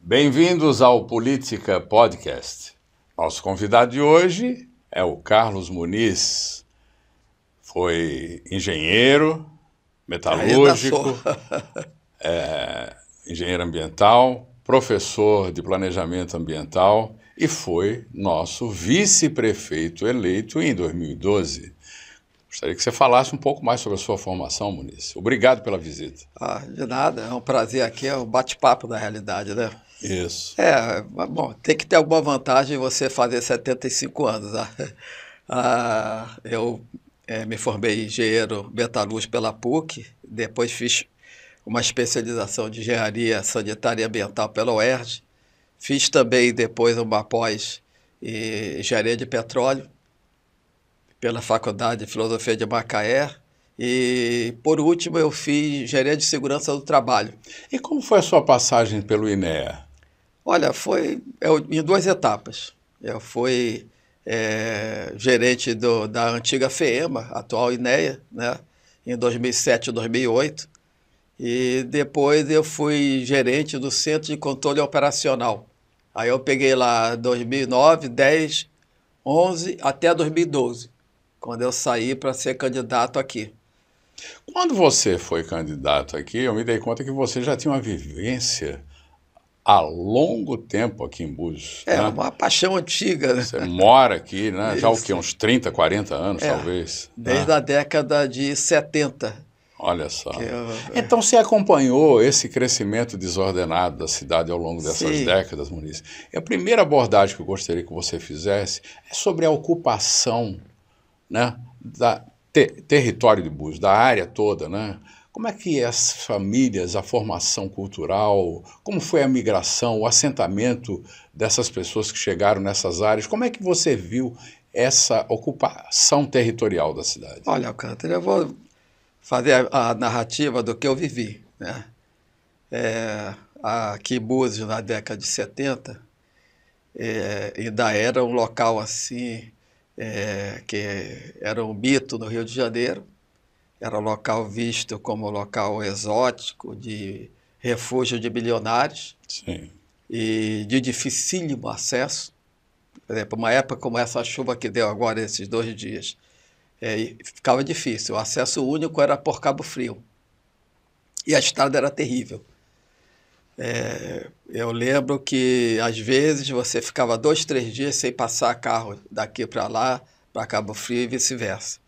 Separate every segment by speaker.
Speaker 1: Bem-vindos ao Política Podcast. Nosso convidado de hoje é o Carlos Muniz. Foi engenheiro, metalúrgico, engenheiro ambiental, professor de planejamento ambiental e foi nosso vice-prefeito eleito em 2012. Gostaria que você falasse um pouco mais sobre a sua formação, Muniz. Obrigado pela visita.
Speaker 2: De nada, é um prazer aqui, é um bate-papo da realidade, né?
Speaker 1: Isso.
Speaker 2: Bom, tem que ter alguma vantagem você fazer 75 anos. Né? Eu me formei engenheiro metalúrgico pela PUC, depois fiz uma especialização de engenharia sanitária e ambiental pela UERJ, fiz também depois uma pós em engenharia de petróleo pela Faculdade de Filosofia de Macaé e, por último, eu fiz engenharia de segurança do trabalho.
Speaker 1: E como foi a sua passagem pelo INEA?
Speaker 2: Olha, foi em duas etapas. Eu fui gerente da antiga FEEMA, atual INEA, né, em 2007 e 2008. E depois eu fui gerente do Centro de Controle Operacional. Aí eu peguei lá 2009, 10, 11 até 2012, quando eu saí para ser candidato aqui.
Speaker 1: Quando você foi candidato aqui, eu me dei conta que você já tinha uma vivência há longo tempo aqui em Búzios.
Speaker 2: É,
Speaker 1: né?
Speaker 2: uma paixão antiga, né?
Speaker 1: Você mora aqui, né?
Speaker 2: Isso.
Speaker 1: Já o quê? Uns 30, 40 anos, talvez?
Speaker 2: Desde a década de 70.
Speaker 1: Olha só. Então você acompanhou esse crescimento desordenado da cidade ao longo dessas décadas, Muniz. E a primeira abordagem que eu gostaria que você fizesse é sobre a ocupação, né, da território de Búzios, da área toda, né? Como é que as famílias, a formação cultural, como foi a migração, o assentamento dessas pessoas que chegaram nessas áreas, como é que você viu essa ocupação territorial da cidade?
Speaker 2: Olha, Alcântara, eu vou fazer a narrativa do que eu vivi, né? Aqui em Búzios, na década de 70, ainda era um local assim, que era um mito no Rio de Janeiro. Era um local visto como um local exótico, de refúgio de milionários.
Speaker 1: Sim.
Speaker 2: E de dificílimo acesso. Por exemplo, uma época como essa chuva que deu agora, esses 2 dias, ficava difícil. O acesso único era por Cabo Frio. E a estrada era terrível. Eu lembro que, às vezes, você ficava 2, 3 dias sem passar carro daqui para lá, para Cabo Frio e vice-versa.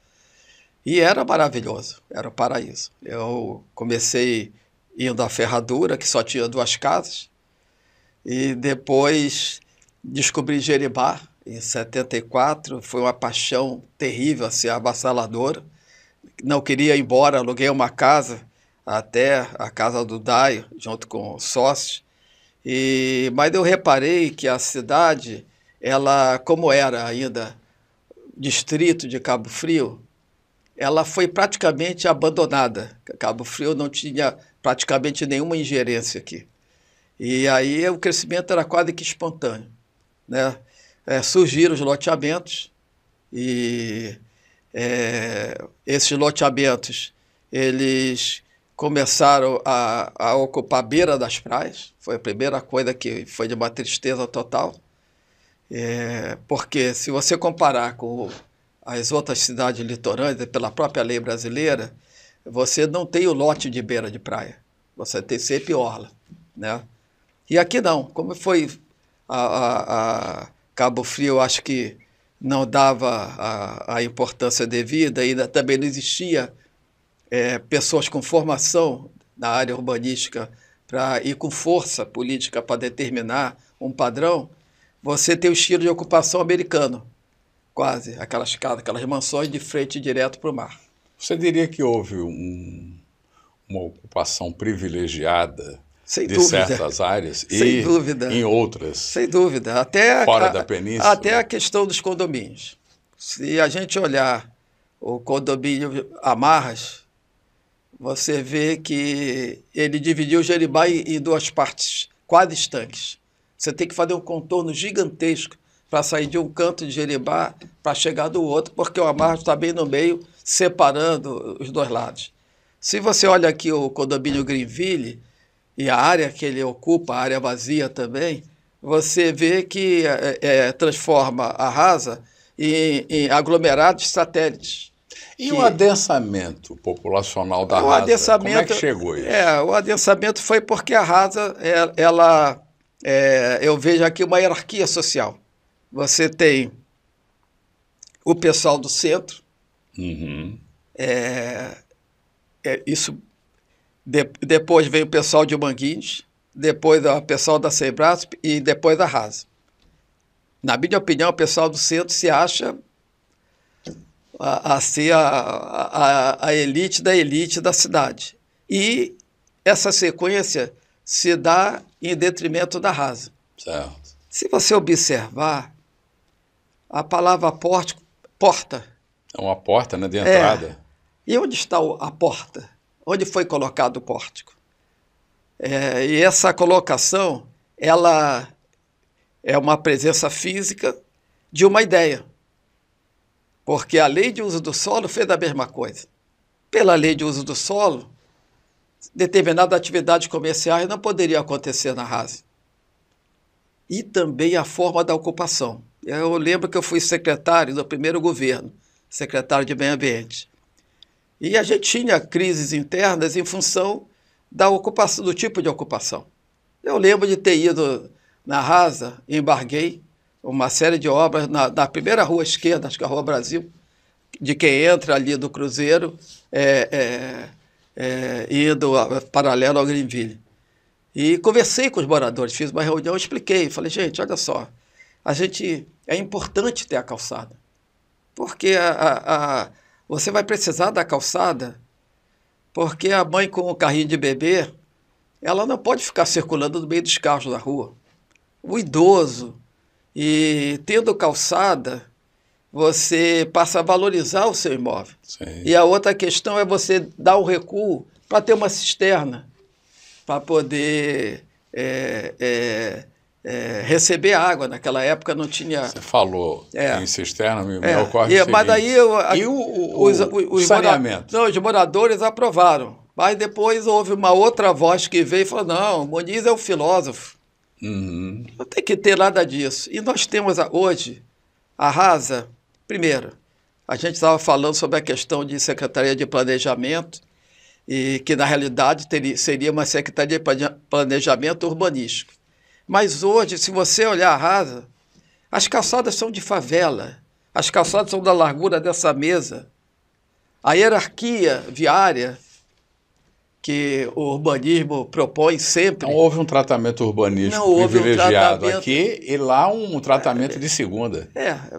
Speaker 2: E era maravilhoso, era um paraíso. Eu comecei indo à Ferradura, que só tinha 2 casas, e depois descobri Jeribá, em 74, foi uma paixão terrível, assim, avassaladora. Não queria ir embora, aluguei uma casa, até a casa do Daio, junto com sócios. Mas eu reparei que a cidade, ela, como era ainda distrito de Cabo Frio, ela foi praticamente abandonada. Cabo Frio não tinha praticamente nenhuma ingerência aqui. E aí o crescimento era quase que espontâneo, né? Surgiram os loteamentos e esses loteamentos, eles começaram a ocupar a beira das praias. Foi a primeira coisa que foi de uma tristeza total. Porque se você comparar com as outras cidades litorâneas, pela própria lei brasileira, você não tem o lote de beira de praia. Você tem sempre orla, né? E aqui não. Como foi a Cabo Frio, acho que não dava a importância devida, ainda também não existia pessoas com formação na área urbanística para ir com força política para determinar um padrão. Você tem o estilo de ocupação americano. Quase, aquelas casas, aquelas mansões de frente direto para o mar.
Speaker 1: Você diria que houve uma ocupação privilegiada de certas áreas e em outras?
Speaker 2: Sem dúvida. Até
Speaker 1: fora da península?
Speaker 2: Até a questão dos condomínios. Se a gente olhar o condomínio Amarras, você vê que ele dividiu o Jeribá em 2 partes, quase estanques. Você tem que fazer um contorno gigantesco para sair de um canto de Jeribá para chegar do outro, porque o Amarras está bem no meio, separando os 2 lados. Se você olha aqui o condomínio Greenville, e a área que ele ocupa, a área vazia também, você vê que transforma a Rasa em aglomerados satélites.
Speaker 1: E o adensamento populacional da Rasa, como é que chegou isso?
Speaker 2: O adensamento foi porque a Rasa, eu vejo aqui uma hierarquia social. Você tem o pessoal do centro, depois vem o pessoal de Manguinhos, depois o pessoal da Sem Braço e depois a Rasa. Na minha opinião, o pessoal do centro se acha a ser a elite da cidade. E essa sequência se dá em detrimento da Rasa.
Speaker 1: Certo.
Speaker 2: Se você observar, a palavra porta.
Speaker 1: É uma porta, né, de entrada.
Speaker 2: E onde está a porta? Onde foi colocado o pórtico? E essa colocação, ela é uma presença física de uma ideia. Porque a lei de uso do solo fez a mesma coisa. Pela lei de uso do solo, determinadas atividades comerciais não poderiam acontecer na Rasa. E também a forma da ocupação. Eu lembro que eu fui secretário do primeiro governo, secretário de Meio Ambiente. E a gente tinha crises internas em função da ocupação, do tipo de ocupação. Eu lembro de ter ido na Rasa, embarguei uma série de obras na primeira rua esquerda, acho que é a Rua Brasil, de quem entra ali do Cruzeiro, indo paralelo ao Greenville. E conversei com os moradores, fiz uma reunião, expliquei, falei, gente, olha só, é importante ter a calçada, porque você vai precisar da calçada, porque a mãe com o carrinho de bebê, ela não pode ficar circulando no meio dos carros na rua. O idoso, e tendo calçada, você passa a valorizar o seu imóvel.
Speaker 1: Sim.
Speaker 2: E a outra questão é você dar um recuo para ter uma cisterna, para poder receber água. Naquela época não tinha...
Speaker 1: Você falou em cisterna, me ocorre o seguinte.
Speaker 2: Mas daí
Speaker 1: e o saneamento?
Speaker 2: Os moradores aprovaram. Mas depois houve uma outra voz que veio e falou, não, Muniz é um filósofo. Não tem que ter nada disso. E nós temos hoje a Rasa. Primeiro, a gente estava falando sobre a questão de Secretaria de Planejamento, e que na realidade seria uma Secretaria de Planejamento Urbanístico. Mas hoje, se você olhar a Rasa, as calçadas são de favela, as calçadas são da largura dessa mesa. A hierarquia viária que o urbanismo propõe sempre...
Speaker 1: Não houve um tratamento urbanístico privilegiado aqui e lá um tratamento de segunda.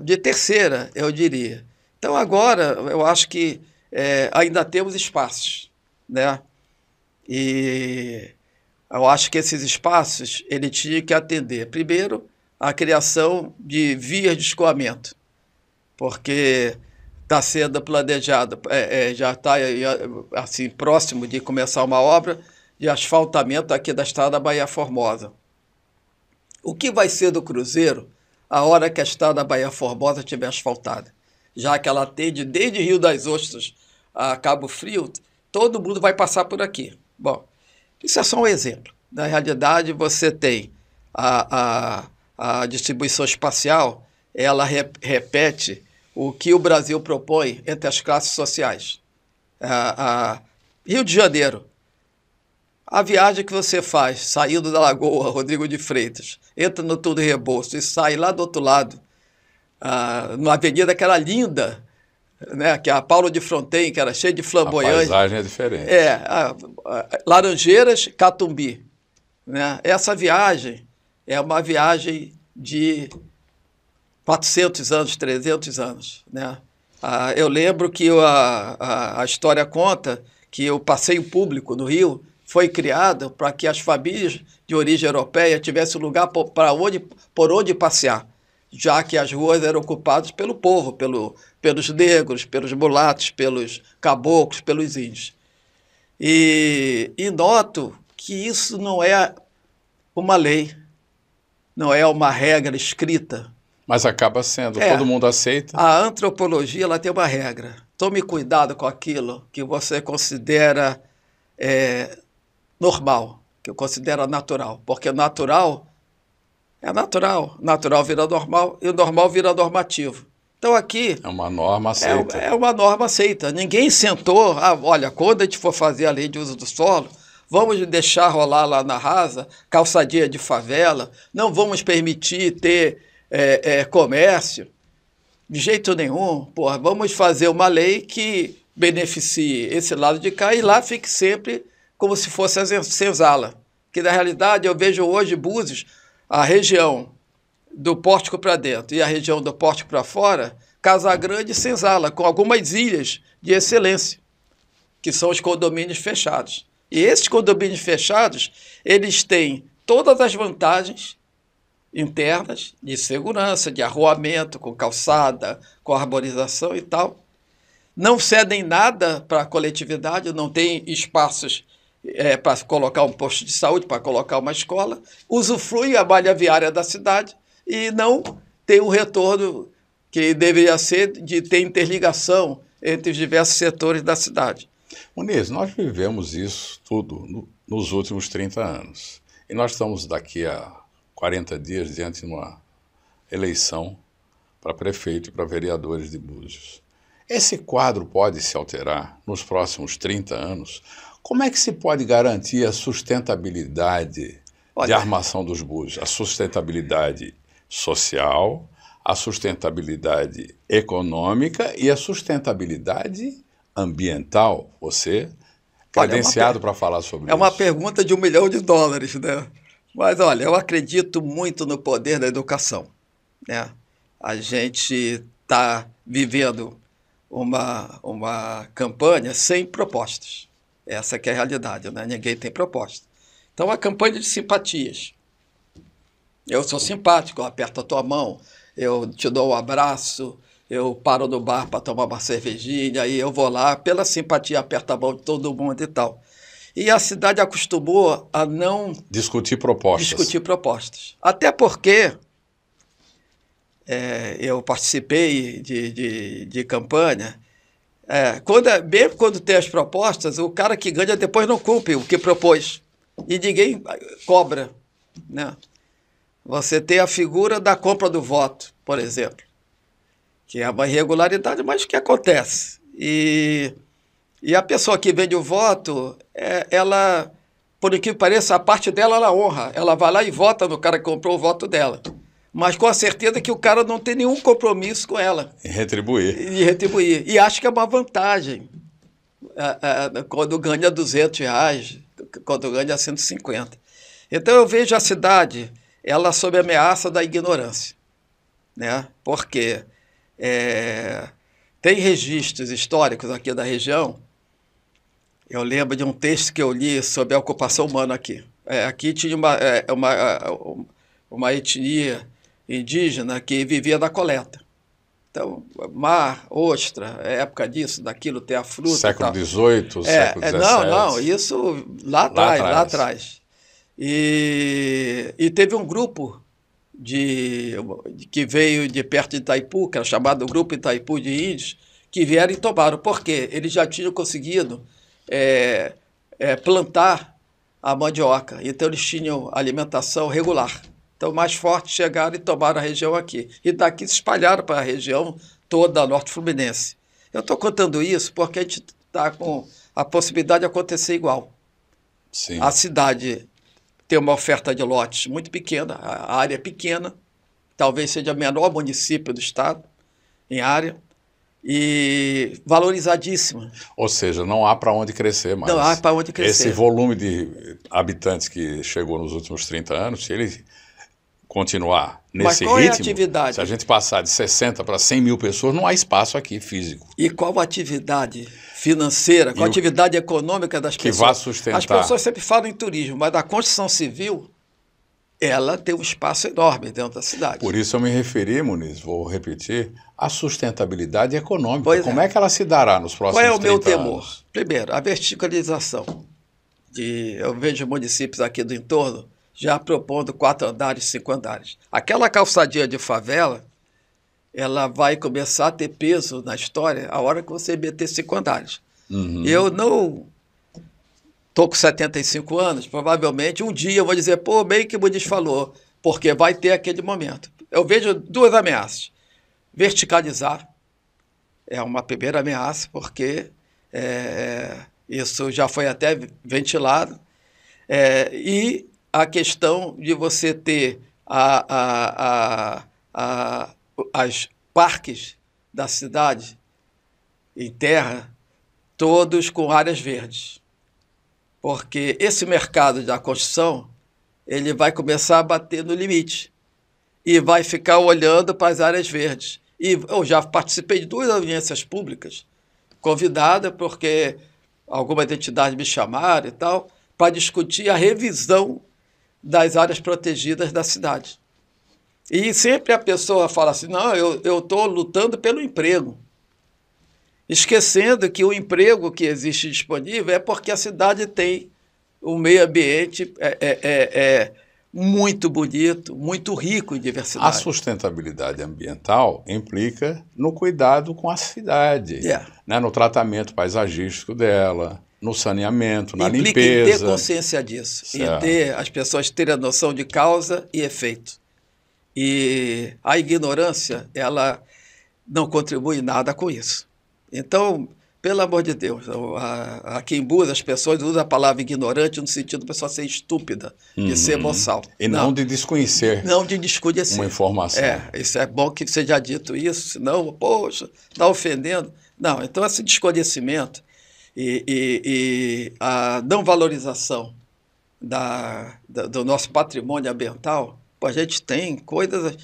Speaker 2: De terceira, eu diria. Então agora eu acho que ainda temos espaços, né? E eu acho que esses espaços ele tinha que atender, primeiro, a criação de vias de escoamento, porque está sendo planejado, já está assim, próximo de começar uma obra de asfaltamento aqui da estrada da Bahia Formosa. O que vai ser do Cruzeiro a hora que a estrada da Bahia Formosa estiver asfaltada? Já que ela atende desde Rio das Ostras a Cabo Frio, todo mundo vai passar por aqui. Bom, isso é só um exemplo. Na realidade, você tem a distribuição espacial, ela repete o que o Brasil propõe entre as classes sociais. Rio de Janeiro, a viagem que você faz, saindo da Lagoa Rodrigo de Freitas, entra no Túnel Rebouças e sai lá do outro lado, numa avenida que era linda, né, que é a Paulo de Fronten, que era cheia de flamboyantes.
Speaker 1: A paisagem é diferente.
Speaker 2: Laranjeiras, Catumbi. Né? Essa viagem é uma viagem de 400 anos, 300 anos. Né? Eu lembro que a história conta que o passeio público no Rio foi criado para que as famílias de origem europeia tivessem lugar por onde passear, já que as ruas eram ocupadas pelo povo, pelos negros, pelos mulatos, pelos caboclos, pelos índios. E noto que isso não é uma lei, não é uma regra escrita.
Speaker 1: Mas acaba sendo, todo mundo aceita.
Speaker 2: A antropologia ela tem uma regra. Tome cuidado com aquilo que você considera normal. que eu considero natural, porque natural é natural, natural vira normal e o normal vira normativo. Então aqui...
Speaker 1: É uma norma aceita.
Speaker 2: É uma norma aceita. Ninguém sentou, olha, quando a gente for fazer a lei de uso do solo, vamos deixar rolar lá na rasa, calçadinha de favela, não vamos permitir ter comércio, de jeito nenhum. Porra, vamos fazer uma lei que beneficie esse lado de cá e lá fique sempre como se fosse a senzala. Que na realidade eu vejo hoje Búzios, a região do pórtico para dentro e a região do pórtico para fora, Casagrande e senzala, com algumas ilhas de excelência, que são os condomínios fechados. E esses condomínios fechados, eles têm todas as vantagens internas de segurança, de arruamento, com calçada, com arborização e tal. Não cedem nada para a coletividade, não tem espaços para colocar um posto de saúde, para colocar uma escola, usufrui a malha viária da cidade e não tem o retorno que deveria ser de ter interligação entre os diversos setores da cidade.
Speaker 1: Muniz, nós vivemos isso tudo nos últimos 30 anos. E nós estamos daqui a 40 dias diante de uma eleição para prefeito e para vereadores de Búzios. Esse quadro pode se alterar nos próximos 30 anos? Como é que se pode garantir a sustentabilidade de armação dos Búzios? A sustentabilidade social, a sustentabilidade econômica e a sustentabilidade ambiental. Você credenciado para falar sobre isso.
Speaker 2: É uma pergunta de $1 milhão, né? Mas, olha, eu acredito muito no poder da educação, né? A gente está vivendo uma campanha sem propostas. Essa que é a realidade, né? Ninguém tem proposta. Então, a campanha de simpatias. Eu sou simpático, eu aperto a tua mão, eu te dou um abraço, eu paro no bar para tomar uma cervejinha, aí eu vou lá, pela simpatia, aperto a mão de todo mundo e tal. E a cidade acostumou a não...
Speaker 1: discutir propostas.
Speaker 2: Até porque eu participei de campanha. Mesmo quando tem as propostas, o cara que ganha depois não cumpre o que propôs. E ninguém cobra, né? Você tem a figura da compra do voto, por exemplo, que é uma irregularidade, mas que acontece. E a pessoa que vende o voto, ela, por incrível que pareça, a parte dela ela honra. Ela vai lá e vota no cara que comprou o voto dela. Mas com a certeza que o cara não tem nenhum compromisso com ela.
Speaker 1: E retribuir.
Speaker 2: E acho que é uma vantagem quando ganha R$200, quando ganha 150. Então eu vejo a cidade, ela sob ameaça da ignorância, né? Porque tem registros históricos aqui da região. Eu lembro de um texto que eu li sobre a ocupação humana aqui. Aqui tinha uma etnia indígena que vivia da coleta. Então, mar, ostra, época disso, daquilo, ter a fruta.
Speaker 1: Século XVIII, século XVII.
Speaker 2: Não, isso lá atrás. E teve um grupo que veio de perto de Itaipu, que era chamado Grupo Itaipu de Índios, que vieram e tomaram. Por quê? Eles já tinham conseguido plantar a mandioca, então eles tinham alimentação regular. Então, mais fortes chegaram e tomaram a região aqui. E daqui se espalharam para a região toda da Norte Fluminense. Eu estou contando isso porque a gente está com a possibilidade de acontecer igual.
Speaker 1: Sim.
Speaker 2: A cidade tem uma oferta de lotes muito pequena, a área é pequena, talvez seja o menor município do estado em área, e valorizadíssima.
Speaker 1: Ou seja, não há para onde crescer mais.
Speaker 2: Não há para onde crescer.
Speaker 1: Esse volume de habitantes que chegou nos últimos 30 anos, se ele continuar nesse ritmo,
Speaker 2: é a atividade?
Speaker 1: Se a gente passar de 60 para 100 mil pessoas, não há espaço aqui físico.
Speaker 2: E qual a atividade financeira, qual a atividade econômica das pessoas?
Speaker 1: Que vai sustentar.
Speaker 2: As pessoas sempre falam em turismo, mas a construção civil, ela tem um espaço enorme dentro da cidade.
Speaker 1: Por isso eu me referi, Muniz, vou repetir, à sustentabilidade econômica. Como é que ela se dará nos próximos 30 anos?
Speaker 2: Qual é o meu temor? Primeiro, a verticalização. Eu vejo municípios aqui do entorno já propondo 4 andares, 5 andares. Aquela calçadinha de favela, ela vai começar a ter peso na história a hora que você meter 5 andares.
Speaker 1: Uhum.
Speaker 2: Eu não estou com 75 anos, provavelmente um dia eu vou dizer, pô, bem que o Muniz falou, porque vai ter aquele momento. Eu vejo duas ameaças. Verticalizar é uma primeira ameaça, porque isso já foi até ventilado, e a questão de você ter as parques da cidade em terra, todos com áreas verdes. Porque esse mercado da construção, ele vai começar a bater no limite e vai ficar olhando para as áreas verdes. E eu já participei de 2 audiências públicas, convidada porque algumas entidades me chamaram e tal, para discutir a revisão das áreas protegidas da cidade. E sempre a pessoa fala assim, não, eu estou lutando pelo emprego, esquecendo que o emprego que existe disponível é porque a cidade tem um meio ambiente muito bonito, muito rico em diversidade.
Speaker 1: A sustentabilidade ambiental implica no cuidado com a cidade, né, no tratamento paisagístico dela, no saneamento, na limpeza.
Speaker 2: Implica em ter consciência disso, em as pessoas terem a noção de causa e efeito. E a ignorância, ela não contribui nada com isso. Então, pelo amor de Deus, aqui em Búzios as pessoas usam a palavra ignorante no sentido de pessoa ser estúpida, de ser boçal.
Speaker 1: E não de desconhecer.
Speaker 2: Não de desconhecer.
Speaker 1: Uma informação.
Speaker 2: Isso é bom que seja dito isso, senão, poxa, está ofendendo. Não, então esse desconhecimento e a não valorização do nosso patrimônio ambiental, a gente tem coisas...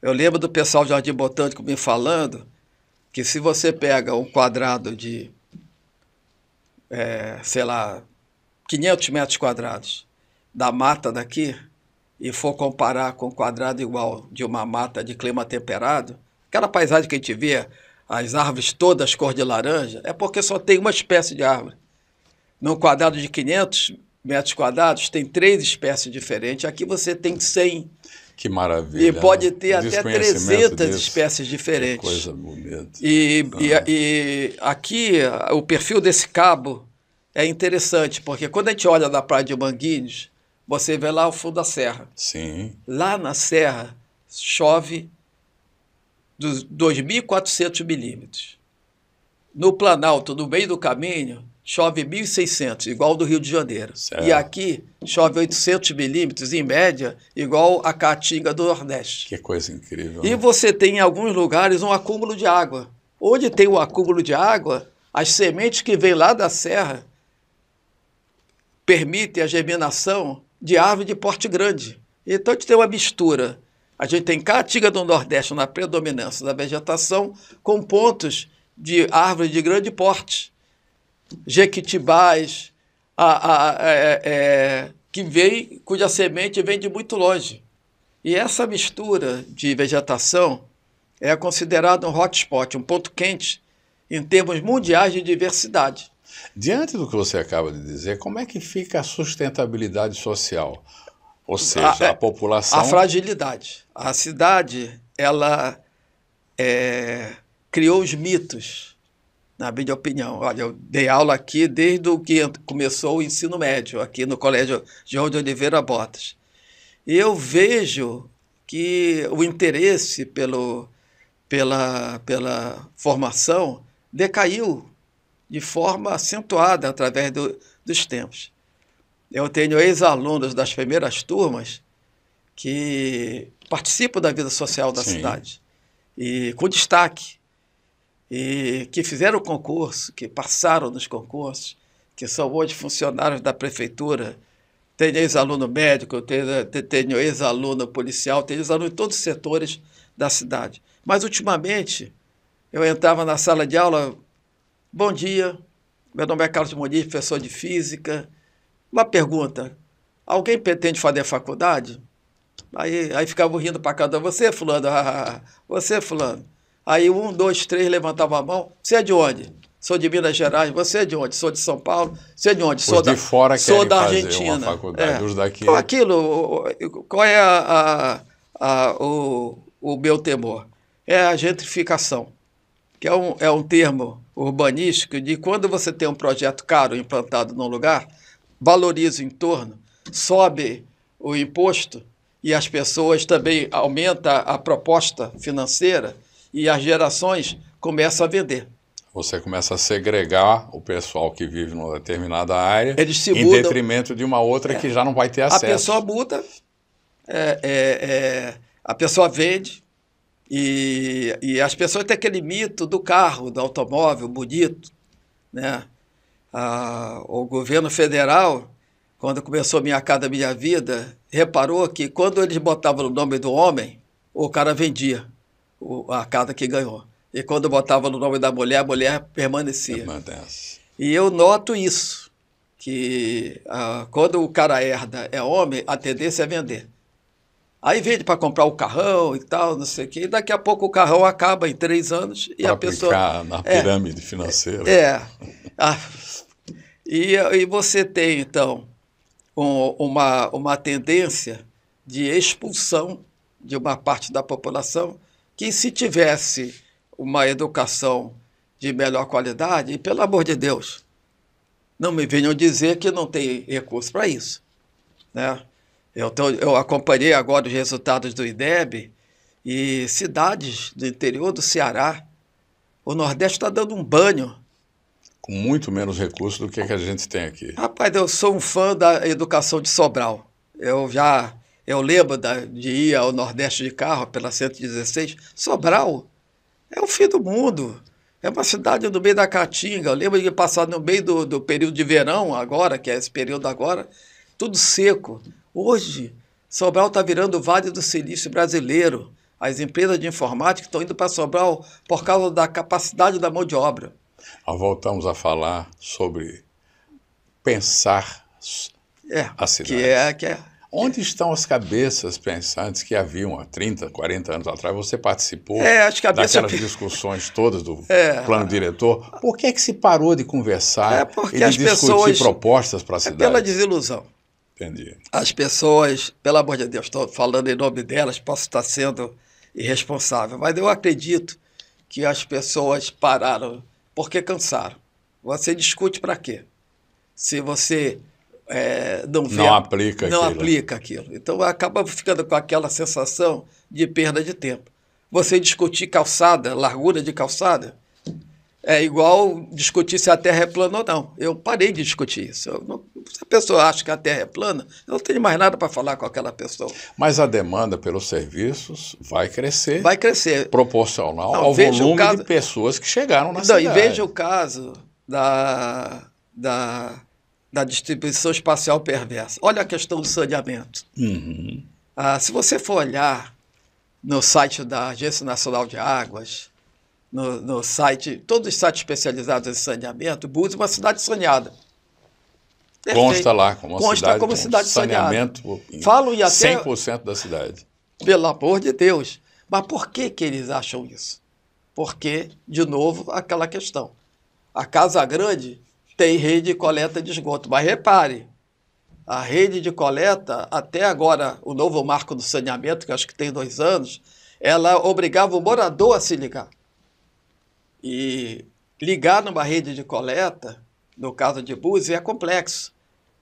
Speaker 2: Eu lembro do pessoal do Jardim Botânico me falando que se você pega um quadrado de, sei lá, 500 metros quadrados da mata daqui e for comparar com um quadrado igual de uma mata de clima temperado, aquela paisagem que a gente vê, as árvores todas cor de laranja, é porque só tem uma espécie de árvore. Num quadrado de 500 metros quadrados tem 3 espécies diferentes, aqui você tem 100.
Speaker 1: Que maravilha.
Speaker 2: E pode ter até 300 espécies diferentes.
Speaker 1: Que coisa bonita.
Speaker 2: E aqui, o perfil desse cabo é interessante, porque quando a gente olha da praia de Manguinhos, você vê lá o fundo da serra.
Speaker 1: Sim.
Speaker 2: Lá na serra, chove dos 2.400 milímetros. No Planalto, no meio do caminho, chove 1.600, igual do Rio de Janeiro.
Speaker 1: Certo.
Speaker 2: E aqui chove 800 milímetros, em média, igual a Caatinga do Nordeste.
Speaker 1: Que coisa incrível.
Speaker 2: E você tem em alguns lugares um acúmulo de água. Onde tem o acúmulo de água, as sementes que vêm lá da serra permitem a germinação de árvore de porte grande. Então a gente tem uma mistura. A gente tem Caatinga do Nordeste na predominância da vegetação, com pontos de árvore de grande porte. Jequitibás, cuja semente vem de muito longe. E essa mistura de vegetação é considerada um hotspot, um ponto quente, em termos mundiais de diversidade.
Speaker 1: Diante do que você acaba de dizer, como é que fica a sustentabilidade social? Ou seja, a população...
Speaker 2: A fragilidade. A cidade, ela criou os mitos, na minha opinião. Olha, eu dei aula aqui desde o que começou o ensino médio, aqui no Colégio João de Oliveira Botas. E eu vejo que o interesse pela formação decaiu de forma acentuada através dos tempos. Eu tenho ex-alunos das primeiras turmas que participam da vida social da cidade, e com destaque, e que fizeram o concurso, que passaram nos concursos, que são hoje funcionários da prefeitura. Tenho ex-aluno médico, tenho ex-aluno policial, tenho ex-aluno em todos os setores da cidade. Mas, ultimamente, eu entrava na sala de aula, bom dia, meu nome é Carlos Muniz, professor de física. Uma pergunta, alguém pretende fazer faculdade? Aí ficava rindo para cada, você fulano, você fulano. Aí 1, 2, 3 levantava a mão. Você é de onde? Sou de Minas Gerais. Você é de onde? Sou de São Paulo. Você é de onde?
Speaker 1: Sou de fora
Speaker 2: sou da
Speaker 1: fazer
Speaker 2: Argentina.
Speaker 1: Uma faculdade. Os daqui...
Speaker 2: Então, qual é o meu temor? É a gentrificação, que é um termo urbanístico de quando você tem um projeto caro implantado num lugar, valoriza o entorno, sobe o imposto e as pessoas também aumentam a proposta financeira e as gerações começam a vender.
Speaker 1: Você começa a segregar o pessoal que vive numa determinada área em
Speaker 2: mudam,
Speaker 1: detrimento de uma outra que já não vai ter acesso.
Speaker 2: A pessoa muda, a pessoa vende e as pessoas têm aquele mito do carro, do automóvel bonito, né? O governo federal, quando começou Minha Casa Minha Vida, reparou que quando eles botavam o nome do homem, o cara vendia a casa que ganhou. E quando botava no nome da mulher, a mulher permanecia. E eu noto isso, que quando o cara herda é homem, a tendência é vender. Aí vende para comprar o carrão e tal, não sei o quê, e daqui a pouco o carrão acaba em 3 anos e
Speaker 1: pra
Speaker 2: a pessoa...
Speaker 1: aplicar na pirâmide financeira.
Speaker 2: E você tem, então, uma tendência de expulsão de uma parte da população que, se tivesse uma educação de melhor qualidade, e pelo amor de Deus, não me venham dizer que não tem recurso para isso, né? Eu acompanhei agora os resultados do IDEB e cidades do interior do Ceará, o Nordeste está dando um banho.
Speaker 1: Com muito menos recursos do que a gente tem aqui.
Speaker 2: Rapaz, eu sou um fã da educação de Sobral. Eu lembro de ir ao Nordeste de carro pela 116. Sobral é o fim do mundo. É uma cidade no meio da Caatinga. Eu lembro de passar no meio do período de verão agora, que é esse período agora, tudo seco. Hoje, Sobral está virando o Vale do Silício brasileiro. As empresas de informática estão indo para Sobral por causa da capacidade da mão de obra.
Speaker 1: Nós voltamos a falar sobre pensar a cidade. Onde estão as cabeças pensantes que haviam há 30, 40 anos atrás? Você participou daquelas discussões todas do plano diretor. Por que se parou de conversar e de discutir propostas para a cidade?
Speaker 2: Pela desilusão.
Speaker 1: Entendi.
Speaker 2: As pessoas, pelo amor de Deus, estou falando em nome delas, posso estar sendo irresponsável, mas eu acredito que as pessoas pararam porque cansaram. Você discute para quê? Se você não aplica aquilo. Então acaba ficando com aquela sensação de perda de tempo. Você discutir calçada, largura de calçada, é igual discutir se a Terra é plana ou não. Eu parei de discutir isso. Se a pessoa acha que a Terra é plana, eu não tenho mais nada para falar com aquela pessoa.
Speaker 1: Mas a demanda pelos serviços vai crescer.
Speaker 2: Vai crescer.
Speaker 1: Proporcional ao volume de pessoas que chegaram na cidade.
Speaker 2: E veja o caso da distribuição espacial perversa. Olha a questão do saneamento.
Speaker 1: Uhum.
Speaker 2: Se você for olhar no site da Agência Nacional de Águas, no site, todos os sites especializados em saneamento, Búzios é uma cidade saneada.
Speaker 1: Consta lá como
Speaker 2: uma cidade
Speaker 1: saneamento
Speaker 2: saneada. Falam e até
Speaker 1: 100% da cidade.
Speaker 2: Pelo amor de Deus. Mas por que eles acham isso? Porque, de novo, aquela questão. A Casa Grande tem rede de coleta de esgoto, mas repare, a rede de coleta, até agora, o novo marco do saneamento, que acho que tem 2 anos, ela obrigava o morador a se ligar. E ligar numa rede de coleta, no caso de Búzios, é complexo,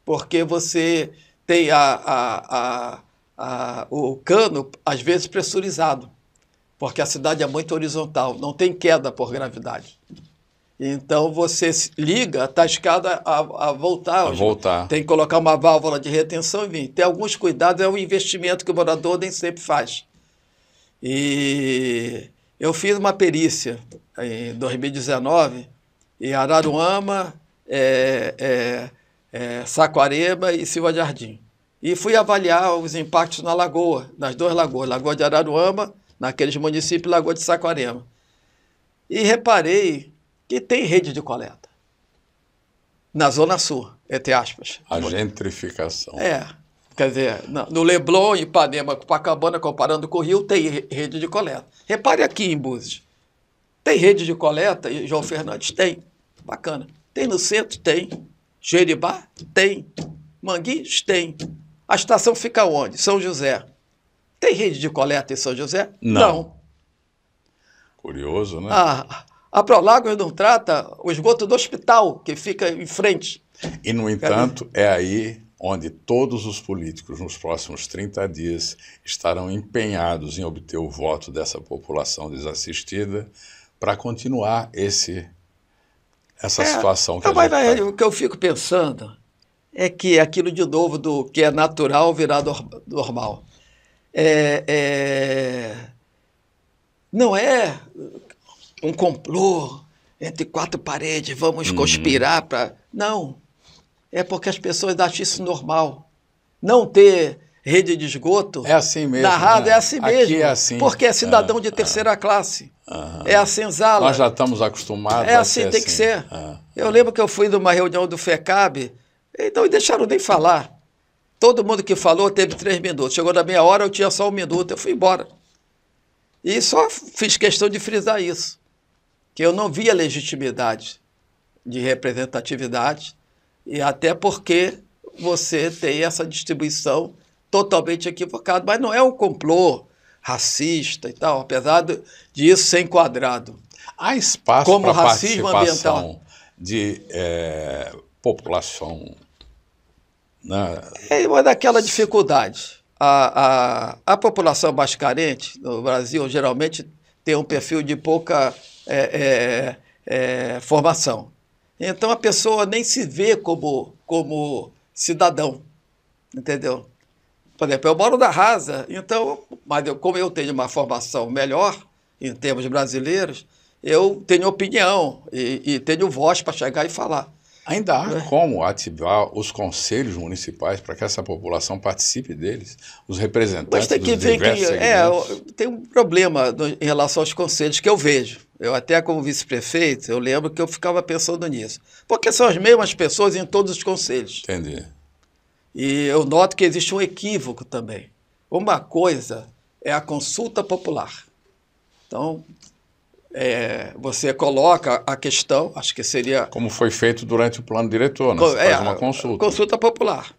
Speaker 2: porque você tem o cano, às vezes, pressurizado, porque a cidade é muito horizontal, não tem queda por gravidade. Então, você liga, está escada a voltar. Tem que colocar uma válvula de retenção e vir. Tem alguns cuidados, é um investimento que o morador nem sempre faz. E eu fiz uma perícia em 2019 em Araruama, Saquarema e Silva Jardim. E fui avaliar os impactos na lagoa, nas 2 lagoas, Lagoa de Araruama, naqueles municípios, e Lagoa de Saquarema. E reparei que tem rede de coleta na Zona Sul, entre aspas.
Speaker 1: A gentrificação.
Speaker 2: Quer dizer, no Leblon, Ipanema, Copacabana, comparando com o Rio, tem rede de coleta. Repare aqui em Búzios. Tem rede de coleta, e João Fernandes tem. Bacana. Tem no centro? Tem. Jeribá? Tem. Manguinhos? Tem. A estação fica onde? São José. Tem rede de coleta em São José?
Speaker 1: Não. Curioso, né?
Speaker 2: A Prolagos não trata o esgoto do hospital, que fica em frente.
Speaker 1: E, no entanto, é aí onde todos os políticos, nos próximos 30 dias, estarão empenhados em obter o voto dessa população desassistida para continuar essa situação que a gente está.
Speaker 2: O que eu fico pensando é que aquilo de novo do que é natural virar normal. Não é um complô entre quatro paredes, vamos conspirar para... Não, é porque as pessoas acham isso normal. Não ter rede de esgoto...
Speaker 1: É assim mesmo.
Speaker 2: Narrado,
Speaker 1: né?
Speaker 2: É assim mesmo.
Speaker 1: Aqui é assim.
Speaker 2: Porque é cidadão de terceira classe. É a senzala.
Speaker 1: Nós já estamos acostumados.
Speaker 2: É assim, tem que ser. Eu lembro que eu fui numa reunião do FECAB, e não me deixaram nem falar. Todo mundo que falou teve 3 minutos. Chegou na meia hora, eu tinha só 1 minuto, eu fui embora. E só fiz questão de frisar isso, que eu não via legitimidade de representatividade, e até porque você tem essa distribuição totalmente equivocada. Mas não é um complô racista e tal, apesar disso ser enquadrado.
Speaker 1: Há espaço
Speaker 2: como
Speaker 1: para
Speaker 2: racismo
Speaker 1: participação
Speaker 2: ambiental
Speaker 1: de população? Né?
Speaker 2: É uma daquela dificuldade. A população mais carente no Brasil geralmente tem um perfil de pouca formação. Então a pessoa nem se vê como cidadão, entendeu? Por exemplo, eu moro na Rasa, então, mas como eu tenho uma formação melhor em termos brasileiros, eu tenho opinião e tenho voz para chegar e falar.
Speaker 1: Ainda há como ativar os conselhos municipais para que essa população participe deles, os representantes
Speaker 2: Mas tem que
Speaker 1: dos
Speaker 2: ver
Speaker 1: diversos segmentos?
Speaker 2: tem um problema em relação aos conselhos que eu vejo. Eu até como vice-prefeito, eu lembro que eu ficava pensando nisso. Porque são as mesmas pessoas em todos os conselhos.
Speaker 1: Entendi.
Speaker 2: E eu noto que existe um equívoco também. Uma coisa é a consulta popular. Então, você coloca a questão, acho que seria...
Speaker 1: Como foi feito durante o plano diretor, né? Você faz uma consulta.
Speaker 2: Consulta popular.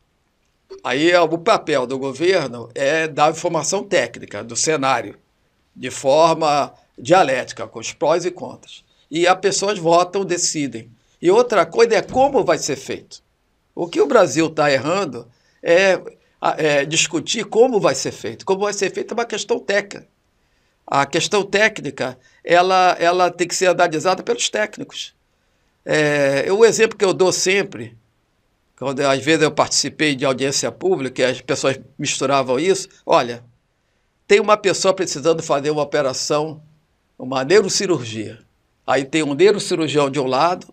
Speaker 2: Aí o papel do governo é dar informação técnica do cenário, de forma dialética, com os prós e contras. E as pessoas votam, decidem. E outra coisa é como vai ser feito. O que o Brasil está errando é discutir como vai ser feito. Como vai ser feito é uma questão técnica. A questão técnica, ela tem que ser analisada pelos técnicos. O exemplo que eu dou sempre, quando às vezes eu participei de audiência pública e as pessoas misturavam isso, olha, tem uma pessoa precisando fazer uma operação, uma neurocirurgia. Aí tem um neurocirurgião de um lado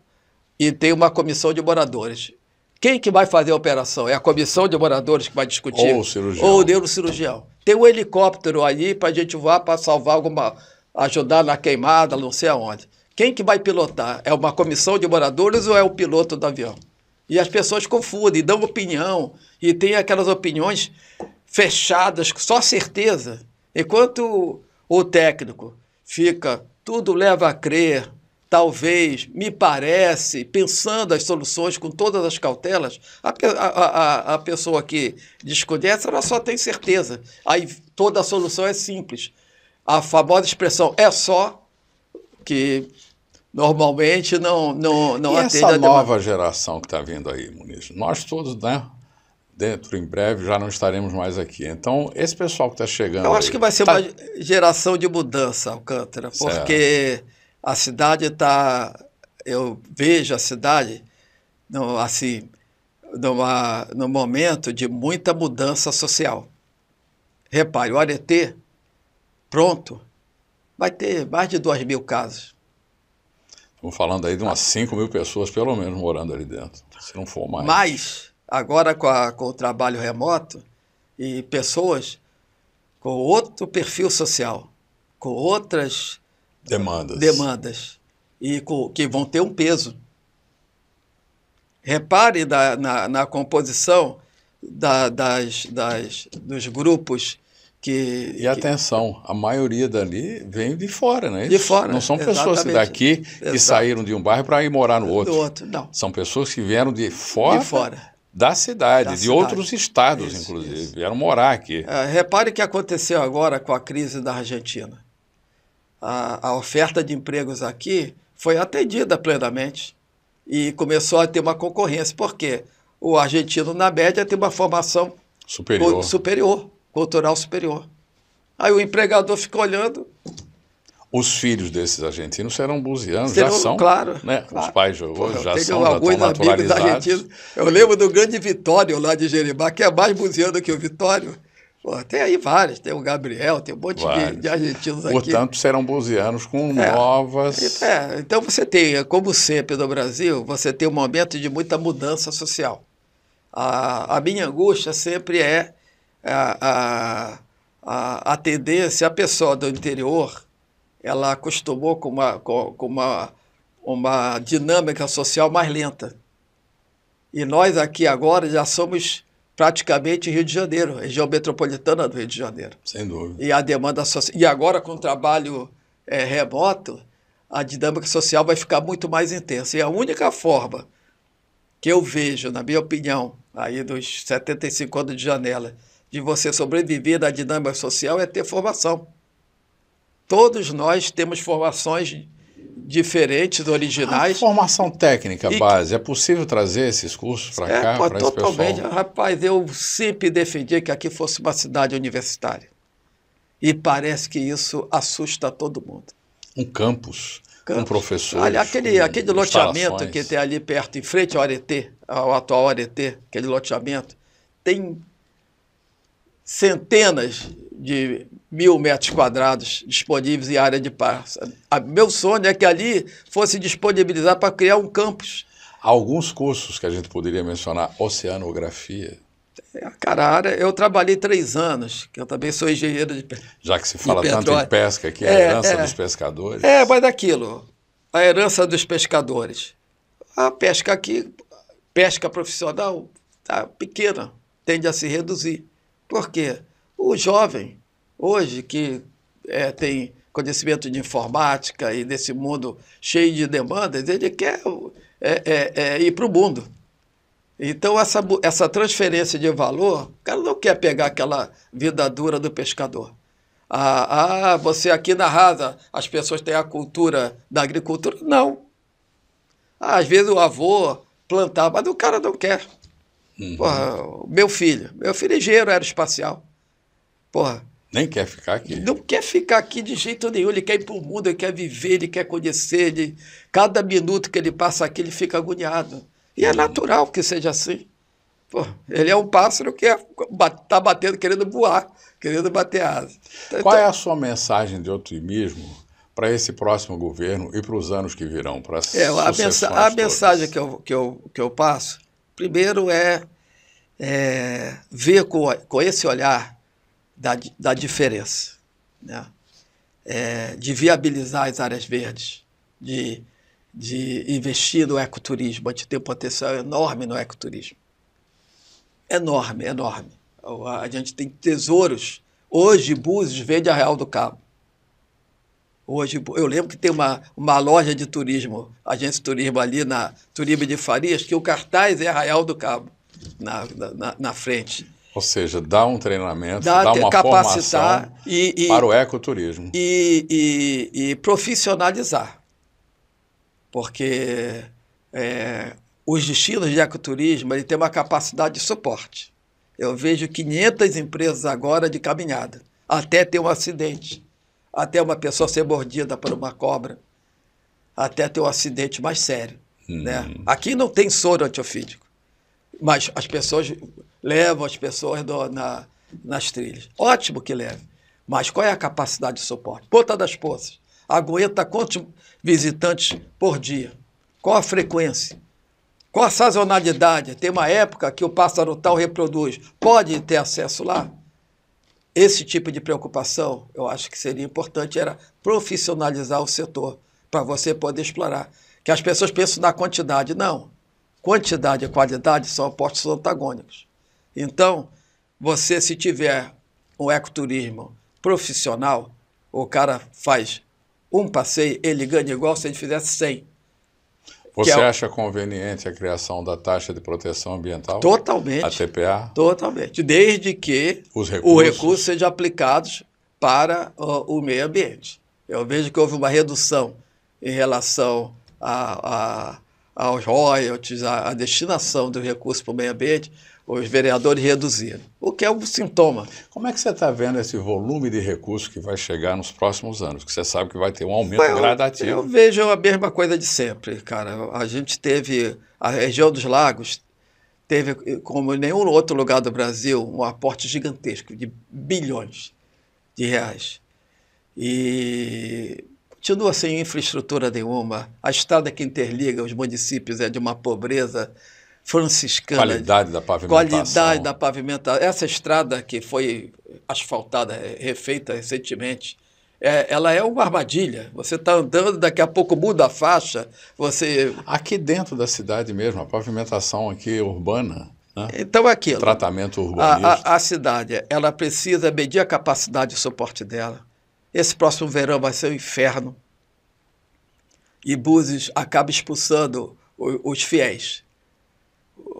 Speaker 2: e tem uma comissão de moradores. Quem que vai fazer a operação? É a comissão de moradores que vai discutir?
Speaker 1: Ou o cirurgião.
Speaker 2: Ou o neurocirurgião. Tem um helicóptero aí para a gente voar para salvar ajudar na queimada, não sei aonde. Quem que vai pilotar? É uma comissão de moradores ou é o piloto do avião? E as pessoas confundem, dão opinião, e tem aquelas opiniões fechadas, só certeza. Enquanto o técnico fica, tudo leva a crer, talvez, me parece, pensando as soluções com todas as cautelas, a pessoa que desconhece, ela só tem certeza. Aí toda a solução é simples. A famosa expressão é só, que normalmente não
Speaker 1: e
Speaker 2: atende
Speaker 1: essa
Speaker 2: a demanda.
Speaker 1: nova geração que está vindo aí, Muniz? Nós todos, né? Dentro, em breve, já não estaremos mais aqui. Então, esse pessoal que está chegando...
Speaker 2: Eu acho que vai ser uma geração de mudança, Alcântara, porque a cidade está... Eu vejo a cidade, assim, num momento de muita mudança social. Repare, o Aretê, pronto, vai ter mais de 2.000 casas.
Speaker 1: Estamos falando aí de umas 5.000 pessoas, pelo menos, morando ali dentro, se não for mais.
Speaker 2: Mas, agora com o trabalho remoto, e pessoas com outro perfil social, com outras demandas e que vão ter um peso. Repare na composição dos grupos que...
Speaker 1: E atenção, a maioria dali vem de fora, não é isso?
Speaker 2: De fora,
Speaker 1: não são pessoas daqui que saíram de um bairro para ir morar no outro.
Speaker 2: Do outro, não.
Speaker 1: São pessoas que vieram de fora. Da cidade, de outros estados, inclusive, vieram morar aqui.
Speaker 2: Repare o que aconteceu agora com a crise da Argentina. a oferta de empregos aqui foi atendida plenamente e começou a ter uma concorrência. Por quê? O argentino, na média, tem uma formação superior, cultural superior. Aí o empregador fica olhando.
Speaker 1: Os filhos desses argentinos serão buzianos, já são.
Speaker 2: Claro,
Speaker 1: né?
Speaker 2: Claro.
Speaker 1: Os pais hoje já
Speaker 2: tenho
Speaker 1: são, já
Speaker 2: alguns
Speaker 1: estão
Speaker 2: amigos
Speaker 1: naturalizados.
Speaker 2: argentinos. Eu lembro do grande Vitório lá de Jeribá, que é mais buziano que o Vitório. Pô, tem aí vários, tem o Gabriel, tem um monte de argentinos aqui.
Speaker 1: Portanto, serão buzianos com novas...
Speaker 2: Então você tem, como sempre no Brasil, você tem um momento de muita mudança social. A minha angústia sempre é a tendência, a pessoa do interior, ela acostumou com uma dinâmica social mais lenta. E nós aqui agora já somos praticamente Rio de Janeiro, região metropolitana do Rio de Janeiro.
Speaker 1: Sem dúvida.
Speaker 2: E a demanda social. E agora, com o trabalho remoto, a dinâmica social vai ficar muito mais intensa. E a única forma que eu vejo, na minha opinião, aí dos 75 anos de janela, de você sobreviver da dinâmica social é ter formação. Todos nós temos formações diferentes, originais.
Speaker 1: A formação técnica base, é possível trazer esses cursos para cá, para esse pessoal?
Speaker 2: Totalmente. Rapaz, eu sempre defendi que aqui fosse uma cidade universitária. E parece que isso assusta todo mundo.
Speaker 1: Um campus, com professores.
Speaker 2: Olha, aquele loteamento que tem ali perto, em frente ao Areté, ao atual Areté, aquele loteamento, tem centenas de 1.000 metros quadrados disponíveis em área de paz. Meu sonho é que ali fosse disponibilizar para criar um campus.
Speaker 1: Alguns cursos que a gente poderia mencionar, oceanografia.
Speaker 2: Cara, eu trabalhei 3 anos, que eu também sou engenheiro de petróleo.
Speaker 1: Já que se fala tanto em pesca, que é a herança dos pescadores.
Speaker 2: Mas daquilo, a herança dos pescadores. A pesca aqui, pesca profissional, tá pequena, tende a se reduzir. Por quê? O jovem, hoje, que tem conhecimento de informática e desse mundo cheio de demandas, ele quer ir para o mundo. Então, essa transferência de valor, o cara não quer pegar aquela vida dura do pescador. Você aqui na Rasa, as pessoas têm a cultura da agricultura? Não. Às vezes o avô plantava, mas o cara não quer. Porra, meu filho é engenheiro aeroespacial. Porra,
Speaker 1: nem quer ficar aqui.
Speaker 2: Não quer ficar aqui de jeito nenhum. Ele quer ir para o mundo, ele quer viver, ele quer conhecer. Cada minuto que ele passa aqui, ele fica agoniado. E é natural que seja assim. Pô, ele é um pássaro que está batendo, querendo voar, querendo bater asa.
Speaker 1: Qual é a sua mensagem de otimismo para esse próximo governo e para os anos que virão? Para
Speaker 2: a mensagem que eu passo, primeiro ver com esse olhar da diferença, né? De viabilizar as áreas verdes, de investir no ecoturismo. A gente tem um potencial enorme no ecoturismo. Enorme, enorme. A gente tem tesouros. Hoje, Búzios vende a Real do Cabo. Hoje, eu lembro que tem uma loja de turismo, agência de turismo ali na Turibe de Farias, que o cartaz é Arraial do Cabo, na frente.
Speaker 1: Ou seja, dá um treinamento, dá uma formação para o ecoturismo.
Speaker 2: E profissionalizar. Porque os destinos de ecoturismo ele tem uma capacidade de suporte. Eu vejo 500 empresas agora de caminhada, até ter um acidente, até uma pessoa ser mordida por uma cobra, até ter um acidente mais sério. Né? Aqui não tem soro antiofídico, mas as pessoas levam as pessoas nas trilhas. Ótimo que leve, mas qual é a capacidade de suporte? Ponta das Poças aguenta quantos visitantes por dia? Qual a frequência? Qual a sazonalidade? Tem uma época que o pássaro tal reproduz. Pode ter acesso lá? Esse tipo de preocupação, eu acho que seria importante, era profissionalizar o setor, para você poder explorar. Que as pessoas pensam na quantidade. Não. Quantidade e qualidade são opostos antagônicos. Então, você, se tiver um ecoturismo profissional, o cara faz um passeio, ele ganha igual se ele fizesse 100.
Speaker 1: Você acha conveniente a criação da taxa de proteção ambiental?
Speaker 2: Totalmente.
Speaker 1: A TPA?
Speaker 2: Totalmente. Desde que o recurso seja aplicado para o meio ambiente. Eu vejo que houve uma redução em relação aos royalties, a destinação do recurso para o meio ambiente. Os vereadores reduziram, o que é um sintoma.
Speaker 1: Como é que você está vendo esse volume de recursos que vai chegar nos próximos anos? Porque você sabe que vai ter um aumento gradativo.
Speaker 2: Eu vejo a mesma coisa de sempre, cara. A gente teve, a região dos lagos teve, como em nenhum outro lugar do Brasil, um aporte gigantesco de bilhões de reais. E continua sem infraestrutura nenhuma. A estrada que interliga os municípios é de uma pobreza franciscana.
Speaker 1: Qualidade da pavimentação.
Speaker 2: Qualidade da pavimentação. Essa estrada que foi asfaltada, refeita recentemente, ela é uma armadilha. Você está andando, daqui a pouco muda a faixa.
Speaker 1: Aqui dentro da cidade mesmo, a pavimentação aqui urbana, né?
Speaker 2: Então, aquilo.
Speaker 1: O tratamento urbanístico.
Speaker 2: A cidade, ela precisa medir a capacidade de suporte dela. Esse próximo verão vai ser um inferno. E Búzios acaba expulsando os fiéis.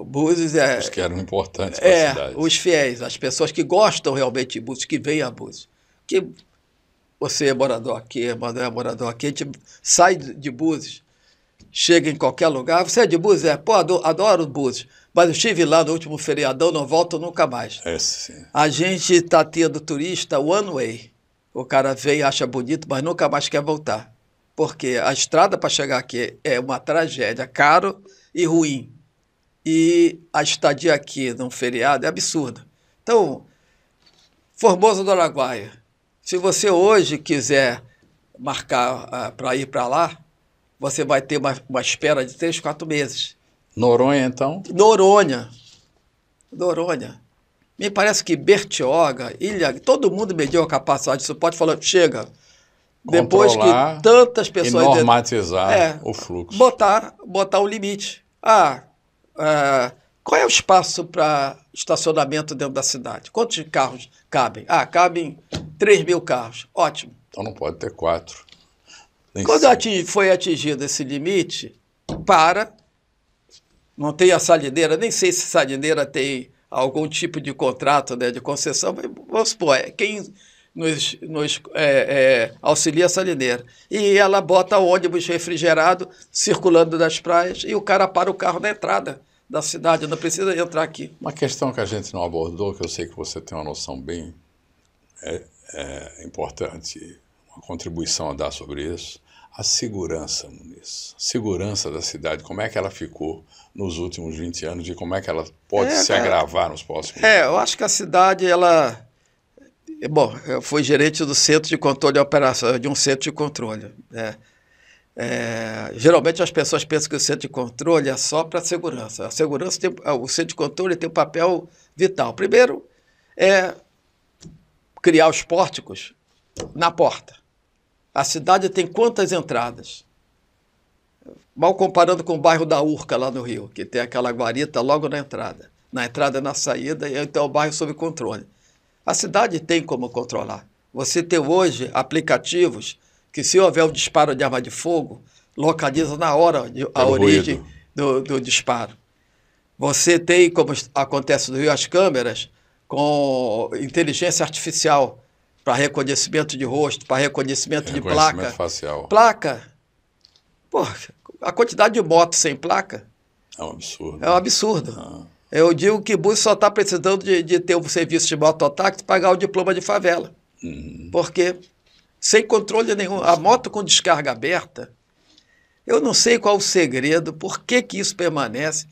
Speaker 2: Búzios
Speaker 1: os que eram importantes para a cidade.
Speaker 2: Os fiéis, as pessoas que gostam realmente de Búzios, que vêm a Búzios. Que você é morador aqui, não é morador aqui, a gente sai de Búzios, chega em qualquer lugar. Você é de Búzios? Pô, adoro Búzios. Mas eu estive lá no último feriadão, não volto nunca mais.
Speaker 1: Sim.
Speaker 2: A gente está tendo turista one way. O cara vem, acha bonito, mas nunca mais quer voltar. Porque a estrada para chegar aqui é uma tragédia, caro e ruim. E a estadia aqui num feriado é absurda. Então, Formosa do Araguaia, se você hoje quiser marcar para ir para lá, você vai ter uma espera de 3, 4 meses.
Speaker 1: Noronha, então?
Speaker 2: Noronha. Me parece que Bertioga, Ilha, todo mundo mediu a capacidade de suporte, falando, chega. Depois que tantas pessoas...
Speaker 1: E normatizar o fluxo.
Speaker 2: Botar um limite. Qual é o espaço para estacionamento dentro da cidade? Quantos carros cabem? Cabem 3.000 carros. Ótimo.
Speaker 1: Então não pode ter 4.
Speaker 2: Quando foi atingido esse limite, não tem a salineira, nem sei se a salineira tem algum tipo de contrato, né, de concessão, mas vamos supor, quem nos auxilia a salineira. E ela bota o ônibus refrigerado circulando nas praias e o cara para o carro na entrada da cidade, não precisa entrar aqui.
Speaker 1: Uma questão que a gente não abordou, que eu sei que você tem uma noção bem importante, uma contribuição a dar sobre isso, a segurança, Muniz. Segurança da cidade, como é que ela ficou nos últimos 20 anos e como é que ela pode se agravar nos próximos anos?
Speaker 2: Eu acho que a cidade, Bom, eu fui gerente do Centro de Controle e Operação, de um centro de controle. Geralmente as pessoas pensam que o centro de controle é só para segurança. O centro de controle tem um papel vital. Primeiro é criar os pórticos na porta. A cidade tem quantas entradas? Mal comparando com o bairro da Urca, lá no Rio, que tem aquela guarita logo na entrada. Na entrada e na saída, e então é o bairro sob controle. A cidade tem como controlar. Você tem hoje aplicativos que, se houver um disparo de arma de fogo, localiza na hora a origem do disparo. Você tem, como acontece no Rio, as câmeras com inteligência artificial para reconhecimento de rosto, para reconhecimento de placa.
Speaker 1: Facial.
Speaker 2: Placa. Pô, a quantidade de motos sem placa
Speaker 1: é um absurdo.
Speaker 2: É um absurdo. Eu digo que Búzios só está precisando de ter um serviço de mototáxi e pagar o diploma de favela. Porque, sem controle nenhum, a moto com descarga aberta, eu não sei qual o segredo, por que isso permanece.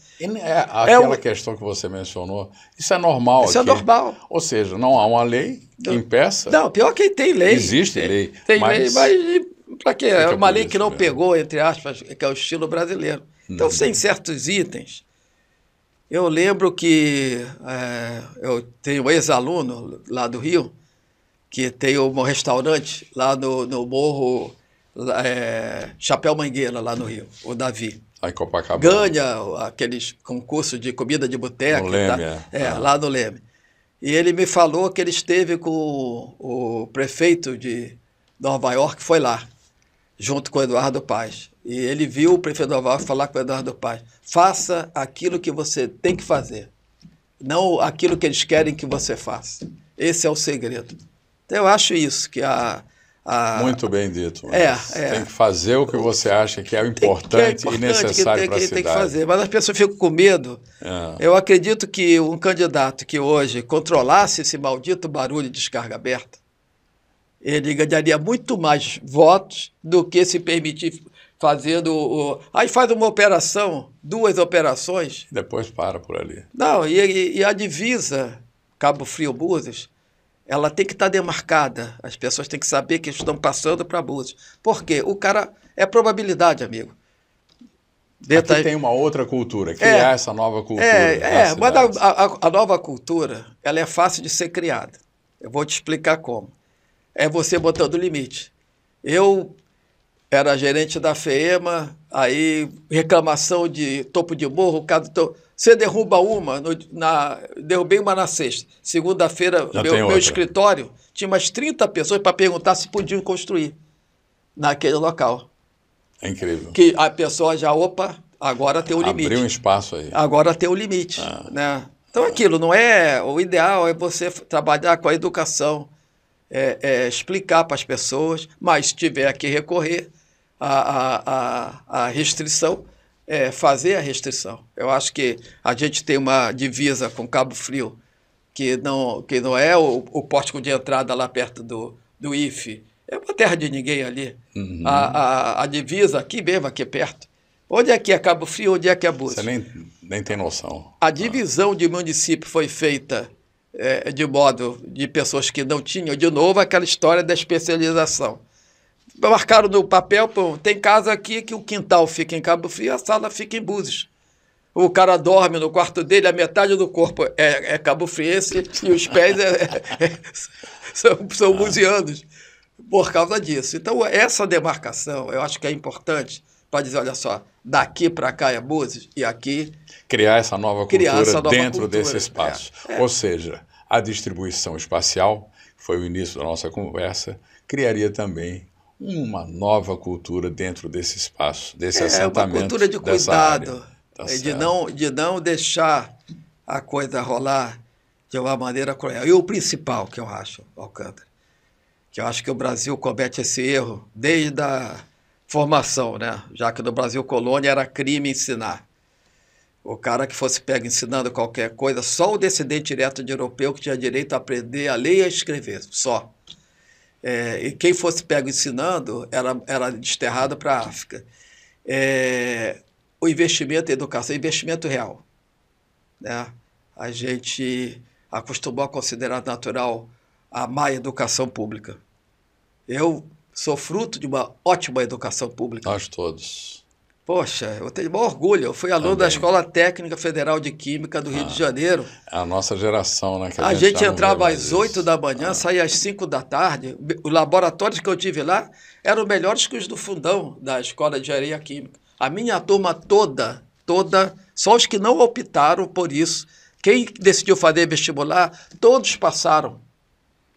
Speaker 1: Aquela questão que você mencionou, isso é normal
Speaker 2: Isso
Speaker 1: aqui.
Speaker 2: é normal.
Speaker 1: Ou seja, não há uma lei que impeça.
Speaker 2: Não, pior que tem lei.
Speaker 1: Existe lei.
Speaker 2: Tem lei, mas para quê? É uma lei que não pegou, entre aspas, que é o estilo brasileiro. Então, sem certos itens... Eu lembro que eu tenho um ex-aluno lá do Rio, que tem um restaurante lá no Morro Chapéu Mangueira, lá no Rio, o Davi.
Speaker 1: Aí Copacabana.
Speaker 2: Ganha aqueles concursos de comida de boteca.
Speaker 1: No Leme,
Speaker 2: lá no Leme. E ele me falou que ele esteve com o prefeito de Nova York, foi lá, junto com o Eduardo Paes. E ele viu o prefeito de Nova York falar com o Eduardo Paes. Faça aquilo que você tem que fazer, não aquilo que eles querem que você faça. Esse é o segredo. Então, eu acho isso, que a
Speaker 1: Muito bem dito. Tem que fazer o que você acha que é importante e necessário para a cidade.
Speaker 2: Tem que fazer, mas as pessoas ficam com medo. Eu acredito que um candidato que hoje controlasse esse maldito barulho de descarga aberta, ele ganharia muito mais votos do que se permitir fazendo... Aí faz uma operação, 2 operações...
Speaker 1: Depois para por ali.
Speaker 2: Não, e a divisa Cabo Frio-Búzios, ela tem que estar demarcada. As pessoas têm que saber que estão passando para Búzios. Por quê? O cara... É probabilidade, amigo.
Speaker 1: Aqui tem uma outra cultura, criar essa nova cultura.
Speaker 2: Mas a nova cultura, ela é fácil de ser criada. Eu vou te explicar como. É você botando limite. Eu era gerente da FEEMA, aí reclamação de topo de morro, você derruba uma, derrubei uma na sexta. Segunda-feira, meu escritório tinha umas 30 pessoas para perguntar se podiam construir naquele local.
Speaker 1: É incrível.
Speaker 2: Que a pessoa já, agora tem o limite.
Speaker 1: Abriu um espaço aí.
Speaker 2: Agora tem o limite. Né? Então aquilo não é... O ideal é você trabalhar com a educação, explicar para as pessoas, mas se tiver que recorrer à restrição, fazer a restrição. Eu acho que a gente tem uma divisa com Cabo Frio, que não é o pórtico de entrada lá perto do IFE. É uma terra de ninguém ali. A divisa aqui mesmo, aqui perto. Onde é que é Cabo Frio, onde é que é Búzios?
Speaker 1: Você nem tem noção.
Speaker 2: A divisão de município foi feita de modo de pessoas que não tinham, de novo, aquela história da especialização. Marcaram no papel, tem casa aqui que o quintal fica em Cabo Frio, a sala fica em Búzios. O cara dorme no quarto dele, a metade do corpo é cabo-friense e os pés são buzianos por causa disso. Então, essa demarcação, eu acho que é importante para dizer, olha só, daqui para cá é Búzios e aqui...
Speaker 1: Criar essa nova cultura dentro desse espaço. Ou seja, a distribuição espacial, que foi o início da nossa conversa, criaria também uma nova cultura dentro desse espaço, desse assentamento.
Speaker 2: Uma cultura de cuidado, de não deixar a coisa rolar de uma maneira cruel. E o principal que eu acho, Alcântara, que eu acho que o Brasil comete esse erro desde a formação, né? Já que no Brasil colônia era crime ensinar. O cara que fosse pego ensinando qualquer coisa, só o descendente direto de europeu que tinha direito a aprender a ler e a escrever, só. E quem fosse pego ensinando era desterrado para a África. O investimento em educação, investimento real. Né? A gente acostumou a considerar natural a má educação pública. Eu sou fruto de uma ótima educação pública.
Speaker 1: Nós todos.
Speaker 2: Poxa, eu tenho maior orgulho. Eu fui aluno da Escola Técnica Federal de Química do Rio de Janeiro.
Speaker 1: A nossa geração, né?
Speaker 2: A gente entrava às 8 da manhã, saía às 5 da tarde. Os laboratórios que eu tive lá eram melhores que os do fundão da Escola de Engenharia Química. A minha turma toda, só os que não optaram por isso. Quem decidiu fazer vestibular, todos passaram.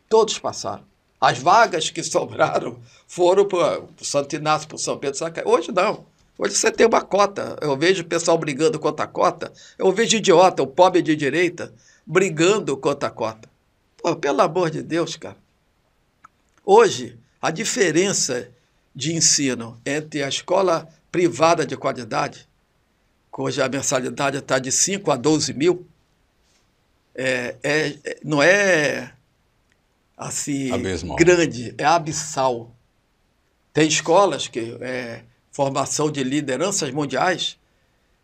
Speaker 2: Todos passaram. As vagas que sobraram foram para o Santo Inácio, para o São Pedro. Hoje não. Hoje você tem uma cota. Eu vejo o pessoal brigando contra a cota. Eu vejo idiota, o pobre de direita, brigando contra a cota. Pô, pelo amor de Deus, cara. Hoje, a diferença de ensino entre a escola privada de qualidade, cuja a mensalidade está de 5 a 12 mil, não é assim grande, é abissal. Tem escolas que formação de lideranças mundiais,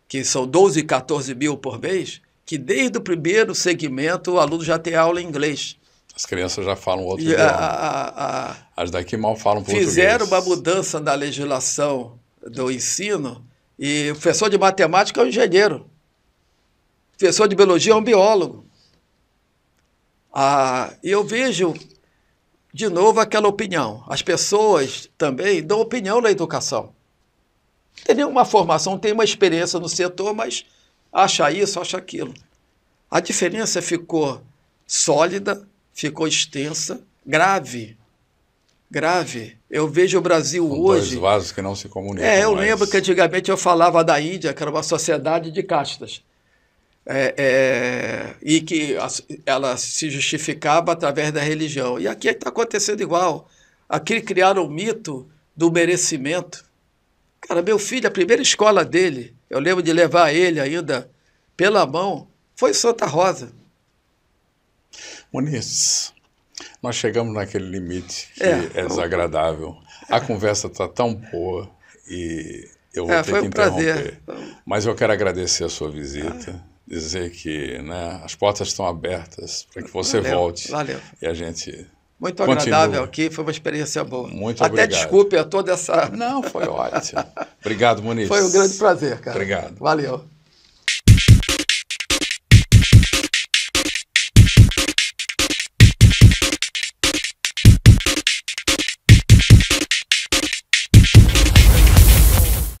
Speaker 2: que são 12 e 14 mil por mês, que desde o primeiro segmento o aluno já tem aula em inglês.
Speaker 1: As crianças já falam outro idioma. As daqui mal falam português.
Speaker 2: Fizeram uma mudança na legislação do ensino e o professor de matemática é um engenheiro. O professor de biologia é um biólogo. E eu vejo, de novo, aquela opinião. As pessoas também dão opinião na educação. Tem nenhuma formação, tem uma experiência no setor, mas acha isso, acha aquilo. A diferença ficou sólida, ficou extensa, grave. Grave. Eu vejo o Brasil hoje...
Speaker 1: Dois vasos que não se comunicam.
Speaker 2: Eu lembro que antigamente eu falava da Índia, que era uma sociedade de castas. E que ela se justificava através da religião. E aqui está acontecendo igual. Aqui criaram o mito do merecimento. Cara, meu filho, a primeira escola dele, eu lembro de levar ele ainda pela mão, foi Santa Rosa.
Speaker 1: Muniz, nós chegamos naquele limite que é desagradável. A conversa está tão boa e eu vou ter que interromper.
Speaker 2: Prazer.
Speaker 1: Mas eu quero agradecer a sua visita, dizer que, né, as portas estão abertas para que você volte.
Speaker 2: Valeu.
Speaker 1: E a gente
Speaker 2: muito agradável aqui, foi uma experiência boa.
Speaker 1: Muito obrigado.
Speaker 2: Até desculpe a toda essa...
Speaker 1: Não, foi ótimo. Obrigado, Muniz.
Speaker 2: Foi um grande prazer, cara.
Speaker 1: Obrigado.
Speaker 2: Valeu.